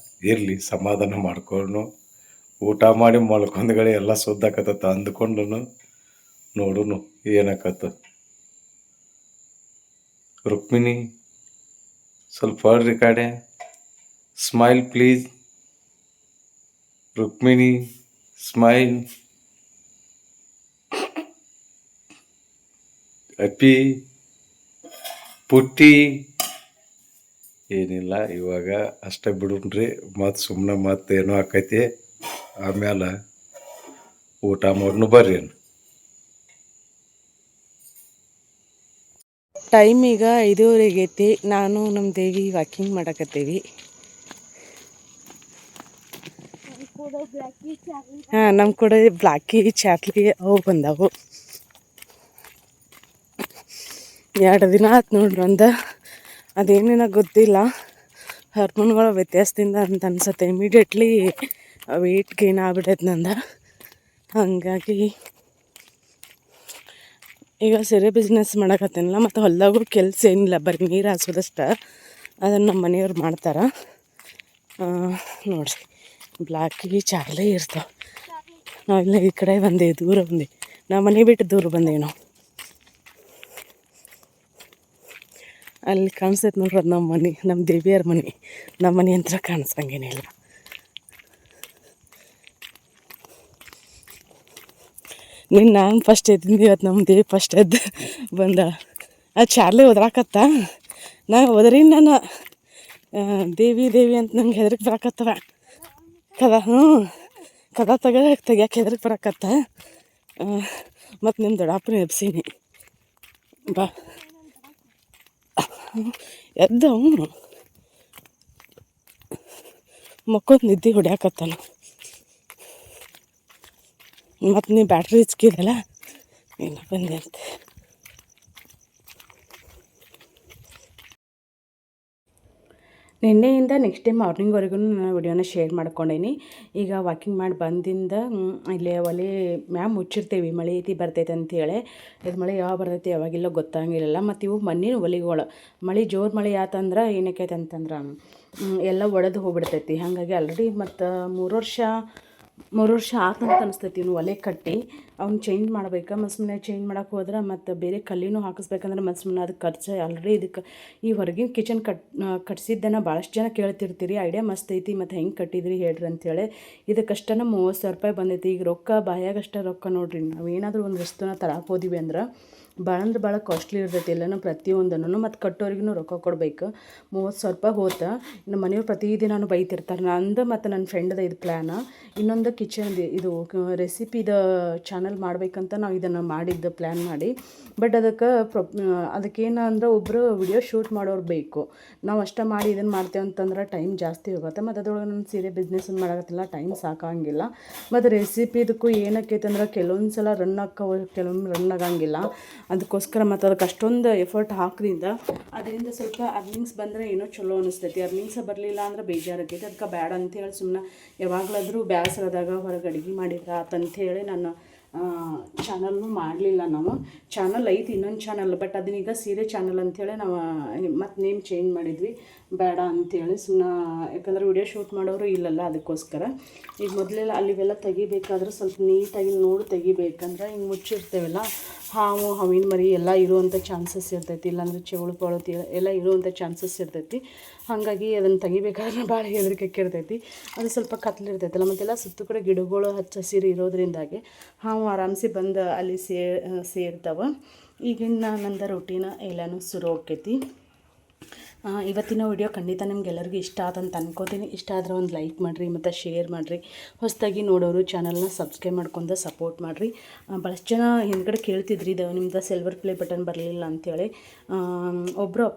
ಇರಲಿ, ಸಮಾಧಾನ ಮಾಡ್ಕೊಂಡು ಊಟ ಮಾಡಿ ಮಲ್ಕೊಂಡ್ಗಡೆ ಎಲ್ಲ ಸುದ್ದಾಕತ್ತ ಅಂದ್ಕೊಂಡು ನೋಡುನು ಏನಾಕತ್ತ. ರುಕ್ಮಿಣಿ, ಸ್ವಲ್ಪ ಹೊಡ್ರಿ ಕಡೆ. Smile please. ರುಕ್ಮಿಣಿ, ಸ್ಮೈಲ್. ಅಪ್ಪಿ, ಪುಟ್ಟಿ. ಏನಿಲ್ಲ, ಇವಾಗ ಅಷ್ಟೇ ಬಿಡುನ್ರಿ. ಮತ್ತು ಸುಮ್ಮನೆ ಮತ್ತೇನೋ ಆಕೈತಿ. ಆಮೇಲೆ ಊಟ ಮಾಡ್ನು ಬರ್ರಿ. ಟೈಮ್ ಈಗ 5:30 ಆಗೈತಿ. ನಾನು ನಮ್ಮ ದೇವಿ ವಾಕಿಂಗ್ ಮಾಡಕತ್ತೀವಿ. ಹಾಂ, ನಮ್ಮ ಕೂಡ ಬ್ಲಾಕಿ ಚಾರ್ಲಿ ಅವು ಬಂದವು. 2 ದಿನ ಆಯ್ತು ನೋಡ್ರಿ. ಅದೇನೇನೋ ಗೊತ್ತಿಲ್ಲ, ಹಾರ್ಮೋನ್ಗಳ ವ್ಯತ್ಯಾಸದಿಂದ ಅಂತ ಅನ್ಸುತ್ತೆ. ಇಮಿಡಿಯೇಟ್ಲಿ ವೆಯ್ಟ್ ಗೇನ್ ಆಗ್ಬಿಟ್ಟೈತೆ ನಂದು. ಹಾಗಾಗಿ ಈಗ ಸೀರೆ ಬಿಸ್ನೆಸ್ ಮಾಡಕತ್ತೇನಲ್ಲ, ಮತ್ತು ಹೊಲ್ದಾಗೂ ಕೆಲಸ ಏನಿಲ್ಲ, ಬರೀ ನೀರು ಹಾಸೋದಷ್ಟೆ. ಅದನ್ನು ನಮ್ಮ ಮನೆಯವ್ರು ಮಾಡ್ತಾರೆ. ನೋಡಿರಿ, ಬ್ಲಾಕಿ ಚಾರ್ಲಿ ಇರ್ತಾವೆ. ನಾವಿಲ್ಲ ಈ ಕಡೆ ಬಂದೆ, ದೂರ ಬಂದೆ, ನಾವು ಮನೆ ಬಿಟ್ಟು ದೂರ ಬಂದೇವಿ ನಾವು. ಅಲ್ಲಿ ಕಾಣಿಸ್ತೈತೆ ನೋಡ್ರಿ, ಅದು ನಮ್ಮ ಮನೆ, ನಮ್ಮ ದೇವಿಯರ ಮನೆ. ನಮ್ಮ ಮನೆ ಅಂತ ಕಾಣಿಸಂಗೇನಿಲ್ಲ. ನಾನು ಫಸ್ಟ್ ಎದ್ದಿಂದ, ಇವತ್ತು ನಮ್ಮ ದೇವಿ ಫಸ್ಟ್ ಎದ್ದು ಬಂದ. ಅದು ಚಾರ್ಲಿ ಒದ್ರಾಕತ್ತ. ಹೋದ್ರಿ ನಾನು ದೇವಿ ದೇವಿ ಅಂತ ನಂಗೆ ಹೆದರಿಕೆ ಬರಾಕತ್ತವ. ಕದ ತೆಗಿಯಕ್ಕೆ ಹೆದರಿಕೆ ಬರಾಕತ್ತ. ಮತ್ತು ನಿಮ್ಮ ದೊಡ್ಡಪ್ಪನ ಎಬ್ಸೀನಿ ಬಾ ಎದ್ದ. ಅವನು ಮಕ್ಕೊಂದು ನಿದ್ದೆ ಹೊಡ್ಯಾಕತ್ತಾನ. ಮತ್ತು ನೀವು ಬ್ಯಾಟ್ರಿ ಹಚ್ಕಿದಲ್ಲ, ಏನು ಬಂದೆ ಅಂತ. ನಿನ್ನೆಯಿಂದ ನೆಕ್ಸ್ಟ್ ಡೇ ಮಾರ್ನಿಂಗ್ವರೆಗೂ ನಾನು ವಿಡಿಯೋನ ಶೇರ್ ಮಾಡ್ಕೊಂಡೇನಿ. ಈಗ ವಾಕಿಂಗ್ ಮಾಡಿ ಬಂದಿಂದ ಇಲ್ಲಿ ಒಲೆ ಮ್ಯಾಮ್ ಮುಚ್ಚಿರ್ತೀವಿ, ಮಳೆ ಐತಿ ಬರ್ತೈತೆ ಅಂತೇಳಿ. ಇದು ಮಳೆ ಯಾವಾಗ ಬರ್ತೈತಿ ಯಾವಾಗಿಲ್ಲ ಗೊತ್ತಾಗಿರಲಿಲ್ಲ. ಮತ್ತು ಇವು ಮಣ್ಣಿನ ಒಲೆಗಳು, ಮಳೆ ಜೋರು ಮಳೆ ಆತಂದ್ರೆ ಏನಕ್ಕೈತೆ ಅಂತಂದ್ರೆ ಎಲ್ಲ ಒಡೆದು ಹೋಗ್ಬಿಡ್ತೈತಿ. ಹಾಗಾಗಿ ಆಲ್ರೆಡಿ ಮತ್ತು 3 ವರ್ಷ ಆತಂತ ಅನಿಸ್ತೈತಿ. ಇವ್ನು ಒಲೆ ಕಟ್ಟಿ ಅವ್ನು ಚೇಂಜ್ ಮಾಡ್ಬೇಕು. ಮತ್ತು ಸುಮ್ಮನೆ ಚೇಂಜ್ ಮಾಡೋಕೆ ಹೋದ್ರೆ ಮತ್ತು ಬೇರೆ ಕಲ್ಲಿನೂ ಹಾಕಿಸ್ಬೇಕಂದ್ರೆ ಮತ್ತು ಸುಮ್ಮನೆ ಅದಕ್ಕೆ ಖರ್ಚು. ಆಲ್ರೆಡಿ ಇದಕ್ಕೆ ಈ ಹೊರಗಿನ ಕಿಚನ್ ಕಟ್ಸಿದ್ದನ್ನು ಭಾಳಷ್ಟು ಜನ ಕೇಳ್ತಿರ್ತೀರಿ, ಐಡಿಯಾ ಮಸ್ತ್ ಐತಿ, ಮತ್ತು ಹೆಂಗೆ ಕಟ್ಟಿದ್ರಿ ಹೇಳ್ರಿ ಅಂತೇಳಿ. ಇದಕ್ಕಷ್ಟೇ 30,000 ರೂಪಾಯಿ ಬಂದೈತಿ. ಈಗ ರೊಕ್ಕ ಬಾಯಾಗಷ್ಟೇ ರೊಕ್ಕ ನೋಡ್ರಿ. ನಾವು ಏನಾದರೂ ಒಂದು ವಸ್ತುನ ತರಕ್ಕೆ ಹೋದಿವಿ ಅಂದ್ರೆ ಭಾಳ ಅಂದ್ರೆ ಭಾಳ ಕಾಸ್ಟ್ಲಿ ಇರ್ತೈತಿ ಎಲ್ಲನೂ, ಪ್ರತಿಯೊಂದನ್ನು. ಮತ್ತು ಕಟ್ಟೋರಿಗೂ ರೊಕ್ಕ ಕೊಡಬೇಕು. 30,000 ರೂಪಾಯಿ ಹೋತ. ನಮ್ಮ ಮನೆಯವ್ರು ಪ್ರತಿದಿನ ಬೈತಿರ್ತಾರೆ. ನಂದು ಮತ್ತು ನನ್ನ ಫ್ರೆಂಡ್ದು ಇದು ಪ್ಲ್ಯಾನ. ಇನ್ನೊಂದು ಕಿಚನ್ದು ಇದು ರೆಸಿಪಿದ ಚಾನಲ್ ಮಾಡಬೇಕಂತ ನಾವು ಇದನ್ನು ಮಾಡಿದ್ದು, ಪ್ಲ್ಯಾನ್ ಮಾಡಿ. ಬಟ್ ಅದಕ್ಕೇನು ಅಂದ್ರೆ ಒಬ್ಬರು ವಿಡಿಯೋ ಶೂಟ್ ಮಾಡೋರು ಬೇಕು. ನಾವು ಅಷ್ಟೇ ಮಾಡಿ ಇದನ್ನು ಮಾಡ್ತೇವೆ ಅಂತಂದ್ರೆ ಟೈಮ್ ಜಾಸ್ತಿ ಹೋಗುತ್ತೆ. ಮತ್ತು ಅದ್ರೊಳಗೆ ನಾನು ಸೀರೆ ಬಿಸ್ನೆಸ್ ಮಾಡೋಕತ್ತಿಲ್ಲ, ಟೈಮ್ ಸಾಕಾಗಿಲ್ಲ. ಮತ್ತು ರೆಸಿಪಿದಕ್ಕೂ ಏನಕ್ಕೈತೆ ಅಂದ್ರೆ ಕೆಲವೊಂದು ಸಲ ರನ್ ಆಕ್ಕವು, ಕೆಲವೊಮ್ಮೆ ರನ್ ಆಗಂಗಿಲ್ಲ. ಅದಕ್ಕೋಸ್ಕರ ಮತ್ತು ಅದಕ್ಕೆ ಅಷ್ಟೊಂದು ಎಫರ್ಟ್ ಹಾಕೋದ್ರಿಂದ ಅದರಿಂದ ಸ್ವಲ್ಪ ಅರ್ನಿಂಗ್ಸ್ ಬಂದರೆ ಏನೋ ಚಲೋ ಅನಿಸ್ತೈತಿ. ಅರ್ನಿಂಗ್ಸ ಬರಲಿಲ್ಲ ಅಂದ್ರೆ ಬೇಜಾರಾಗೈತಿ. ಅದಕ್ಕೆ ಬೇಡ ಅಂಥೇಳಿ ಸುಮ್ಮನೆ ಯಾವಾಗಲಾದರೂ ಬೇಸರದಾಗ ಹೊರಗೆ ಅಡುಗೆ ಮಾಡಿದ್ರೆ ಆತಂಥೇಳಿ ನಾನು ಚಾನಲ್ನು ಮಾಡಲಿಲ್ಲ. ನಾವು ಚಾನಲ್ ಐತಿ, ಇನ್ನೊಂದು ಚಾನಲ್, ಬಟ್ ಅದನ್ನೀಗ ಸೀರೆ ಚಾನಲ್ ಅಂಥೇಳಿ ನಾವು ಮತ್ತು ನೇಮ್ ಚೇಂಜ್ ಮಾಡಿದ್ವಿ. ಬೇಡ ಅಂಥೇಳಿ ಸುಮ್ಮನೆ, ಯಾಕಂದ್ರೆ ವಿಡಿಯೋ ಶೂಟ್ ಮಾಡೋರು ಇಲ್ಲಲ್ಲ, ಅದಕ್ಕೋಸ್ಕರ. ಈಗ ಮೊದಲೆಲ್ಲ ಅಲ್ಲಿವೆಲ್ಲ ತೆಗಿಬೇಕಾದ್ರೆ ಸ್ವಲ್ಪ ನೀಟಾಗಿ ನೋಡಿ ತೆಗಿಬೇಕಂದ್ರೆ ಹಿಂಗೆ ಮುಚ್ಚಿರ್ತೇವಲ್ಲ, ಹಾವಿನ ಮರಿ ಎಲ್ಲ ಇರುವಂಥ ಚಾನ್ಸಸ್ ಇರ್ತೈತಿ. ಇಲ್ಲಾಂದ್ರೆ ಚೆವಳು ಪಳು ಎಲ್ಲ ಇರುವಂಥ ಚಾನ್ಸಸ್ ಇರ್ತೈತಿ. ಹಾಗಾಗಿ ಅದನ್ನು ತೆಗಿಬೇಕಾದ್ರೆ ಭಾಳ ಹೆದರಿಕೆ ಇರ್ತೈತಿ. ಅದು ಸ್ವಲ್ಪ ಕತ್ಲಿರ್ತೈತಲ್ಲ, ಮತ್ತೆಲ್ಲ ಸುತ್ತ ಕಡೆ ಗಿಡಗಳು ಹಚ್ಚ ಹಸಿರು ಇರೋದ್ರಿಂದಾಗಿ ಹಾವು ಆರಾಮ್ಸೆ ಬಂದು ಅಲ್ಲಿ ಸೇರ್ತಾವೆ. ಈಗಿನ ನಂದು ರೂಟೀನ ಎಲ್ಲನೂ ಶುರು ಆಕೈತಿ. ಇವತ್ತಿನ ವಿಡಿಯೋ ಖಂಡಿತ ನಿಮ್ಗೆಲ್ಲರಿಗೂ ಇಷ್ಟ ಆದಂತ ಅನ್ಕೋತೀನಿ. ಇಷ್ಟ ಆದರೆ ಒಂದು ಲೈಕ್ ಮಾಡಿರಿ ಮತ್ತು ಶೇರ್ ಮಾಡಿರಿ. ಹೊಸದಾಗಿ ನೋಡೋರು ಚಾನಲ್ನ ಸಬ್ಸ್ಕ್ರೈಬ್ ಮಾಡ್ಕೊಂಡು ಸಪೋರ್ಟ್ ಮಾಡಿರಿ. ಭಾಳಷ್ಟು ಜನ ಹಿಂದ್ಗಡೆ ಕೇಳ್ತಿದ್ರಿ, ಇದು ನಿಮ್ದು ಸಿಲ್ವರ್ ಪ್ಲೇ ಬಟನ್ ಬರಲಿಲ್ಲ ಅಂಥೇಳಿ. ಒಬ್ಬರು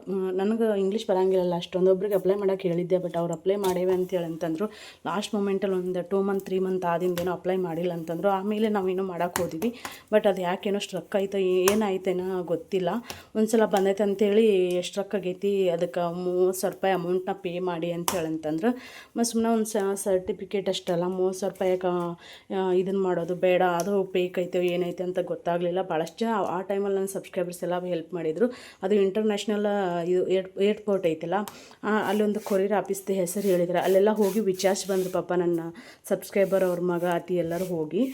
ನನಗೆ ಇಂಗ್ಲೀಷ್ ಬರೋಂಗಿಲ್ಲ ಅಷ್ಟೊಂದು, ಒಬ್ರಿಗೆ ಅಪ್ಲೈ ಮಾಡೋಕೆ ಹೇಳಿದ್ದೆ, ಬಟ್ ಅವ್ರು ಅಪ್ಲೈ ಮಾಡೇವೆ ಅಂತೇಳಿ ಅಂತಂದರು. ಲಾಸ್ಟ್ ಮೂಮೆಂಟಲ್ಲಿ ಒಂದು 2 ಮಂತ್ 3 ಮಂತ್ ಆದಿಂದೇನೋ ಅಪ್ಲೈ ಮಾಡಿಲ್ಲ ಅಂತಂದರು. ಆಮೇಲೆ ನಾವೇನೋ ಮಾಡೋಕೆ ಹೋದ್ವಿ, ಬಟ್ ಅದು ಯಾಕೇನೋ ಸ್ಟ್ರಕ್ ಆಯ್ತು, ಏನಾಯ್ತೇನೋ ಗೊತ್ತಿಲ್ಲ. ಒಂದು ಸಲ ಬಂದೈತೆ ಅಂತೇಳಿ ಸ್ಟ್ರಕ್ ಆಗೈತಿ, ಅದಕ್ಕೆ 30,000 ರೂಪಾಯಿ ಅಮೌಂಟ್ನ ಪೇ ಮಾಡಿ ಅಂತೇಳಿ ಅಂತಂದ್ರೆ. ಮತ್ತು ಸುಮ್ಮನೆ ಒಂದು ಸರ್ಟಿಫಿಕೇಟ್ ಅಷ್ಟಲ್ಲ, 30,000 ರೂಪಾಯಿಗೆ ಇದನ್ನು ಮಾಡೋದು ಬೇಡ, ಅದು ಫೇಕ್ ಐತೆ ಏನೈತೆ ಅಂತ ಗೊತ್ತಾಗಲಿಲ್ಲ. ಭಾಳಷ್ಟು ಜನ ಆ ಟೈಮಲ್ಲಿ ನನ್ನ ಸಬ್ಸ್ಕ್ರೈಬರ್ಸ್ ಎಲ್ಲ ಹೆಲ್ಪ್ ಮಾಡಿದರು. ಅದು ಇಂಟರ್ನ್ಯಾಷನಲ್ ಇದು ಏರ್ಪೋರ್ಟ್ ಐತಲ್ಲ, ಅಲ್ಲೊಂದು ಕೊರಿಯರ್ ಆಫೀಸ್ದು ಹೆಸರು ಹೇಳಿದ್ರು. ಅಲ್ಲೆಲ್ಲ ಹೋಗಿ ವಿಚಾರಿಸಿ ಬಂದರು ಪಾಪ ನನ್ನ ಸಬ್ಸ್ಕ್ರೈಬರ್, ಅವ್ರ ಮಗ ಅತಿ ಎಲ್ಲರೂ ಹೋಗಿ.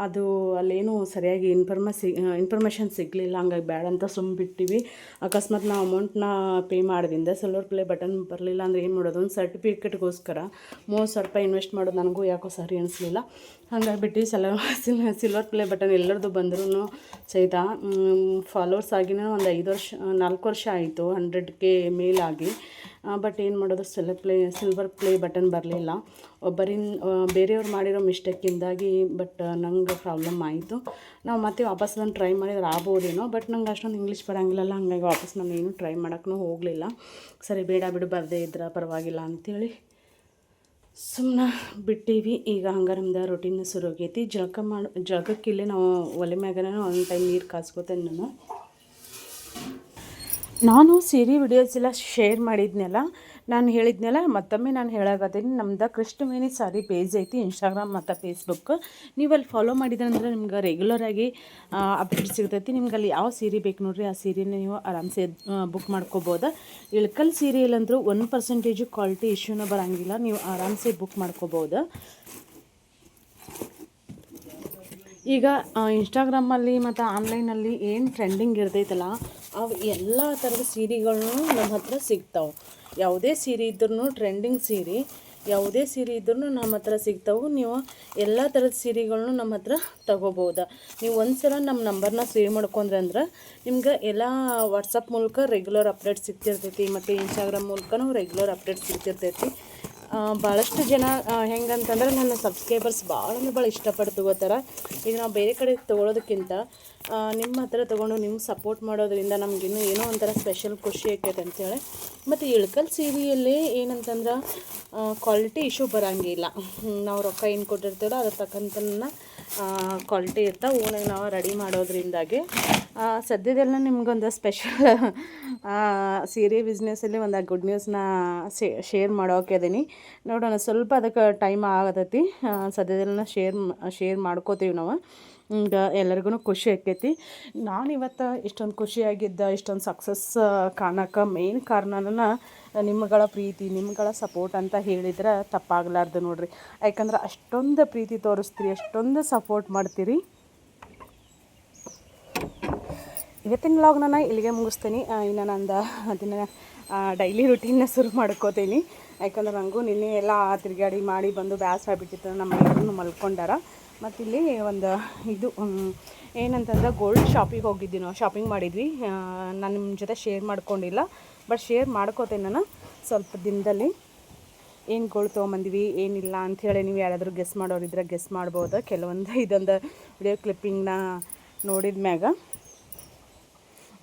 ಅದು ಅಲ್ಲೇನು ಸರಿಯಾಗಿ ಇನ್ಫಾರ್ಮೇಷನ್ ಸಿಗಲಿಲ್ಲ. ಹಂಗಾಗಿ ಬೇಡ ಅಂತ ಸುಮ್ಮಿಬಿಟ್ಟಿವಿ. ಅಕಸ್ಮಾತ್ ನಾವು ಅಮೌಂಟ್ನ ಪೇ ಮಾಡಿದಿಂದ ಸಿಲ್ವರ್ ಪ್ಲೇ ಬಟನ್ ಬರಲಿಲ್ಲ ಅಂದರೆ ಏನು ಮಾಡೋದು? ಒಂದು ಸರ್ಟಿಫಿಕೇಟ್ಗೋಸ್ಕರ 30,000 ರೂಪಾಯಿ ಇನ್ವೆಸ್ಟ್ ಮಾಡೋದು ನನಗೂ ಯಾಕೋ ಸರಿ ಅನಿಸ್ಲಿಲ್ಲ. ಹಂಗಾಗಿಬಿಟ್ಟು ಸಿಲ್ವರ್ ಪ್ಲೇ ಬಟನ್ ಎಲ್ಲರದು ಬಂದ್ರೂ ಸಹಿತ ಫಾಲೋವರ್ಸ್ ಆಗಿನ ಒಂದು 4 ವರ್ಷ ಆಯಿತು 100K ಮೇಲಾಗಿ. ಬಟ್ ಏನು ಮಾಡೋದು ಸಿಲ್ವರ್ ಪ್ಲೇ ಬಟನ್ ಬರಲಿಲ್ಲ. ಬೇರೆಯವ್ರು ಮಾಡಿರೋ ಮಿಸ್ಟೇಕಿಂದಾಗಿ ಬಟ್ ನಂಗೆ ಪ್ರಾಬ್ಲಮ್ ಆಯಿತು. ನಾವು ಮತ್ತೆ ವಾಪಸ್ ಅದನ್ನು ಟ್ರೈ ಮಾಡಿದ್ರೆ ಆಗ್ಬೋದೇನೋ, ಬಟ್ ನಂಗೆ ಅಷ್ಟೊಂದು ಇಂಗ್ಲೀಷ್ ಬರೋಂಗಿಲ್ಲಲ್ಲ, ಹಂಗಾಗಿ ವಾಪಸ್ ನಾನು ಏನು ಟ್ರೈ ಮಾಡೋಕ್ಕೂ ಹೋಗಲಿಲ್ಲ. ಸರಿ ಬೇಡ ಬಿಡು, ಬರದೇ ಇದ್ರೆ ಪರವಾಗಿಲ್ಲ ಅಂಥೇಳಿ ಬಿಟ್ಟೀವಿ. ಈಗ ಹಂಗೆ ನಮ್ದು ರೊಟೀನ್ ಶುರು ಆಗೈತಿ. ಜಳಕಕ್ಕಿಲ್ಲೇ ನಾವು ಒಲೆ ಮ್ಯಾಗನ ಒಂದು ಟೈಮ್ ನೀರು ಕಾಸ್ಕೋತೇನೆ. ನಾನು ಸೀರೆ ವಿಡಿಯೋಸ್ ಎಲ್ಲ ಶೇರ್ ಮಾಡಿದ್ನಲ್ಲ, ಮತ್ತೊಮ್ಮೆ ನಾನು ಹೇಳಾಕತ್ತೀನಿ. ನಮ್ದು ಕೃಷ್ಣವೇಣಿ ಸಾರಿ ಪೇಜ್ ಐತಿ, ಇನ್ಸ್ಟಾಗ್ರಾಮ್ ಮತ್ತು ಫೇಸ್ಬುಕ್. ನೀವು ಅಲ್ಲಿ ಫಾಲೋ ಮಾಡಿದ್ರಂದ್ರೆ ನಿಮ್ಗೆ ರೆಗ್ಯುಲರಾಗಿ ಅಪ್ಡೇಟ್ ಸಿಗ್ತೈತಿ. ನಿಮ್ಗೆ ಅಲ್ಲಿ ಯಾವ ಸೀರೆ ಬೇಕು ನೋಡಿರಿ, ಆ ಸೀರೆನ ನೀವು ಆರಾಮ್ಸೆ ಬುಕ್ ಮಾಡ್ಕೋಬೋದು. ಇಳ್ಕಲ್ ಸೀರೆಯಲ್ಲಂದ್ರೂ 1% ಕ್ವಾಲಿಟಿ ಇಶ್ಯೂನ ಬರೋಂಗಿಲ್ಲ, ನೀವು ಆರಾಮ್ಸೆ ಬುಕ್ ಮಾಡ್ಕೋಬೋದು. ಈಗ ಇನ್ಸ್ಟಾಗ್ರಾಮಲ್ಲಿ ಮತ್ತು ಆನ್ಲೈನಲ್ಲಿ ಏನು ಟ್ರೆಂಡಿಂಗ್ ಇರ್ತೈತಲ್ಲ, ಅವು ಎಲ್ಲ ಥರದ ಸೀರೆಗಳನ್ನೂ ನಮ್ಮ ಹತ್ರ ಸಿಗ್ತಾವೆ. ಯಾವುದೇ ಸೀರೆ ಇದ್ರೂ, ಟ್ರೆಂಡಿಂಗ್ ಸೀರೆ ಯಾವುದೇ ಸೀರೆ ಇದ್ರೂ ನಮ್ಮ ಹತ್ರ ಸಿಗ್ತಾವೆ. ನೀವು ಎಲ್ಲ ಥರದ ಸೀರೆಗಳನ್ನೂ ನಮ್ಮ ಹತ್ರ ತೊಗೋಬೋದು. ನೀವು ಒಂದು ಸಲ ನಮ್ಮ ನಂಬರ್ನ ಸೇವ್ ಮಾಡ್ಕೊಂಡ್ರೆ ಅಂದ್ರೆ ನಿಮ್ಗೆ ಎಲ್ಲ ವಾಟ್ಸಪ್ ಮೂಲಕ ರೆಗ್ಯುಲರ್ ಅಪ್ಡೇಟ್ ಸಿಗ್ತಿರ್ತೈತಿ, ಮತ್ತು ಇನ್ಸ್ಟಾಗ್ರಾಮ್ ಮೂಲಕನೂ ರೆಗ್ಯುಲರ್ ಅಪ್ಡೇಟ್ ಸಿಗ್ತಿರ್ತೈತಿ. ಭಾಳಷ್ಟು ಜನ ಹೆಂಗಂತಂದ್ರೆ ನನ್ನ ಸಬ್ಸ್ಕ್ರೈಬರ್ಸ್ ಭಾಳ ಇಷ್ಟಪಟ್ಟು ತೊಗೋತಾರೆ. ಈಗ ನಾವು ಬೇರೆ ಕಡೆ ತೊಗೊಳೋದಕ್ಕಿಂತ ನಿಮ್ಮ ಹತ್ರ ತೊಗೊಂಡು ನಿಮ್ಗೆ ಸಪೋರ್ಟ್ ಮಾಡೋದ್ರಿಂದ ನಮಗಿನ್ನೂ ಏನೋ ಒಂಥರ ಸ್ಪೆಷಲ್ ಖುಷಿ ಆಕೈತೆ ಅಂಥೇಳಿ. ಮತ್ತು ಇಳ್ಕಲ್ ಸೀರೆಯಲ್ಲಿ ಏನಂತಂದ್ರೆ ಕ್ವಾಲಿಟಿ ಇಶ್ಯೂ ಬರೋಂಗಿಲ್ಲ. ನಾವು ರೊಕ್ಕ ಏನು ಕೊಟ್ಟಿರ್ತೀವೋ ಅದ್ರ ತಕ್ಕಂತನ ಕ್ವಾಲಿಟಿ ಇರ್ತಾವೆ. ಓನಾಗಿ ನಾವು ರೆಡಿ ಮಾಡೋದ್ರಿಂದಾಗಿ ಸದ್ಯದೆಲ್ಲ ನಿಮ್ಗೊಂದು ಸ್ಪೆಷಲ್ ಸೀರೆ ಬಿಸ್ನೆಸ್ಸಲ್ಲಿ ಒಂದು ಗುಡ್ ನ್ಯೂಸ್ನ ಶೇರ್ ಮಾಡೋಕೆ ಇದೀನಿ. ನೋಡೋಣ, ಸ್ವಲ್ಪ ಅದಕ್ಕೆ ಟೈಮ್ ಆಗತೈತಿ. ಸದ್ಯದೆಲ್ಲ ಶೇರ್ ಮಾಡ್ಕೋತೀವಿ ನಾವು. ಈಗ ಎಲ್ಲರಿಗೂ ಖುಷಿ ಆಕೈತಿ. ನಾನಿವತ್ತು ಇಷ್ಟೊಂದು ಖುಷಿಯಾಗಿದ್ದ, ಇಷ್ಟೊಂದು ಸಕ್ಸಸ್ ಕಾಣೋಕೆ ಮೇನ್ ಕಾರಣನ ನಿಮ್ಮಗಳ ಪ್ರೀತಿ, ನಿಮ್ಮಗಳ ಸಪೋರ್ಟ್ ಅಂತ ಹೇಳಿದ್ರೆ ತಪ್ಪಾಗಲಾರ್ದು ನೋಡ್ರಿ. ಯಾಕಂದ್ರೆ ಅಷ್ಟೊಂದು ಪ್ರೀತಿ ತೋರಿಸ್ತೀರಿ, ಅಷ್ಟೊಂದು ಸಪೋರ್ಟ್ ಮಾಡ್ತೀರಿ. ಇವತ್ತಿನ ವ್ಲಾಗ್ನ ಇಲ್ಲಿಗೆ ಮುಗಿಸ್ತೀನಿ. ಇನ್ನು ನಂದು ಅದನ್ನು ಡೈಲಿ ರುಟೀನ್ನ ಶುರು ಮಾಡ್ಕೋತೀನಿ. ಯಾಕಂದ್ರೆ ನನಗೂ ನಿನ್ನೆ ಎಲ್ಲ ತಿರುಗಾಡಿ ಮಾಡಿ ಬಂದು ಬೇಸರ ಆಗಿಬಿಟ್ಟಿತ್ತು. ನಮ್ಮ ಮನೆಯವ್ರನ್ನೂ ಮಲ್ಕೊಂಡಾರ. ಮತ್ತು ಇಲ್ಲಿ ಒಂದು ಇದು ಏನಂತಂದ್ರೆ ಗೋಲ್ಡ್ ಶಾಪಿಂಗ್ ಮಾಡಿದ್ವಿ. ನಾನು ನಿಮ್ಮ ಜೊತೆ ಶೇರ್ ಮಾಡ್ಕೊಂಡಿಲ್ಲ, ಬಟ್ ಶೇರ್ ಮಾಡ್ಕೋತೇನೆ ನಾನು ಸ್ವಲ್ಪ ದಿನದಲ್ಲಿ. ಏನು ಗೋಲ್ಡ್ ತೊಗೊಂಬಂದಿವಿ ಏನಿಲ್ಲ ಅಂಥೇಳಿ ನೀವು ಯಾರಾದರೂ ಗೆಸ್ ಮಾಡೋರಿದ್ರೆ ಗೆಸ್ ಮಾಡ್ಬೋದು. ಕೆಲವೊಂದು ಇದೊಂದು ವಿಡಿಯೋ ಕ್ಲಿಪ್ಪಿಂಗ್ನ ನೋಡಿದ ಮ್ಯಾಗ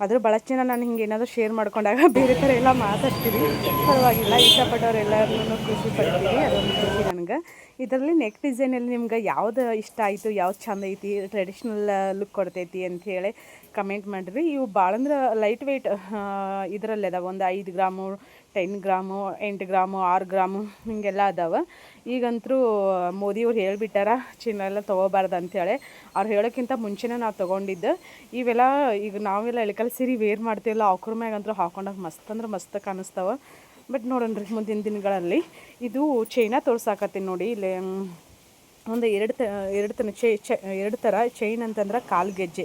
ಆದರೂ ಭಾಳಷ್ಟು ಜನ ನಾನು ಹಿಂಗೆ ಏನಾದರೂ ಶೇರ್ ಮಾಡ್ಕೊಂಡಾಗ ಬೇರೆ ಥರ ಎಲ್ಲ ಮಾತಾಡ್ತೀವಿ. ಪರವಾಗಿಲ್ಲ, ಇಷ್ಟಪಟ್ಟವ್ರೆಲ್ಲರೂ ಖುಷಿ ಪಡ್ತೀವಿ, ಅದೊಂದು ಖುಷಿ ನನಗೆ. ಇದರಲ್ಲಿ ನೆಕ್ ಡಿಸೈನಲ್ಲಿ ನಿಮ್ಗೆ ಯಾವ್ದು ಇಷ್ಟ ಆಯಿತು, ಯಾವ್ದು ಚಂದ ಐತಿ, ಟ್ರೆಡಿಷ್ನಲ್ ಲುಕ್ ಕೊಡ್ತೈತಿ ಅಂಥೇಳಿ ಕಮೆಂಟ್ ಮಾಡಿರಿ. ಇವು ಭಾಳ ಅಂದ್ರೆ ಲೈಟ್ ವೆಯ್ಟ್ ಇದರಲ್ಲಿ ಅದಾವೆ. ಒಂದು 5 ಗ್ರಾಮು, 10 ಗ್ರಾಮು, 8 ಗ್ರಾಮು, 6 ಗ್ರಾಮು ಹಿಂಗೆಲ್ಲ ಅದಾವೆ. ಈಗಂತರೂ ಮೋದಿಯವ್ರು ಹೇಳಿಬಿಟ್ಟಾರ ಚಿನ್ನ ಎಲ್ಲ ತೊಗೋಬಾರ್ದು ಅಂಥೇಳಿ. ಅವ್ರು ಹೇಳೋಕ್ಕಿಂತ ಮುಂಚೆನೇ ನಾವು ತೊಗೊಂಡಿದ್ದು. ಇವೆಲ್ಲ ಈಗ ನಾವೆಲ್ಲ ಇಳಕಲ್ ಸೀರೆ ವೇರ್ ಮಾಡ್ತೀವಲ್ಲ, ಅವ್ರ ಮ್ಯಾಗಂತೂ ಹಾಕೊಂಡಾಗ ಮಸ್ತ್ ಅಂದ್ರೆ ಮಸ್ತ್ ಕಾಣಿಸ್ತಾವೆ. ಬಟ್ ನೋಡೋಣ ರೀ ಮುಂದಿನ ದಿನಗಳಲ್ಲಿ. ಇದು ಚೈನಾ ತೋರ್ಸಾಕತ್ತೀನಿ ನೋಡಿ. ಇಲ್ಲಿ ಒಂದು ಎರಡು ಥರ ಚೈನ್ ಅಂತಂದ್ರೆ ಕಾಲ್ಗೆಜ್ಜೆ.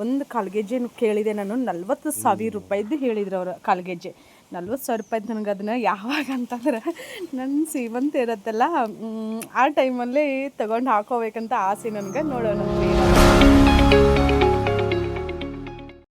ಒಂದು ಕಾಲ್ಗೆಜ್ಜೆ ಕೇಳಿದೆ ನಾನು, 40,000 ರೂಪಾಯಿದ್ದು ಹೇಳಿದ್ರು ಅವರು. ಕಾಲ್ಗೆಜ್ಜೆ 40,000 ರೂಪಾಯಿದ್ದು. ನನಗೆ ಅದನ್ನು ಯಾವಾಗ ಅಂತಂದ್ರೆ ನನ್ನ ಸೀಮಂತ ಇರುತ್ತಲ್ಲ ಆ ಟೈಮಲ್ಲಿ ತೊಗೊಂಡು ಹಾಕೋಬೇಕಂತ ಆಸೆ ನನಗೆ. ನೋಡೋಣ.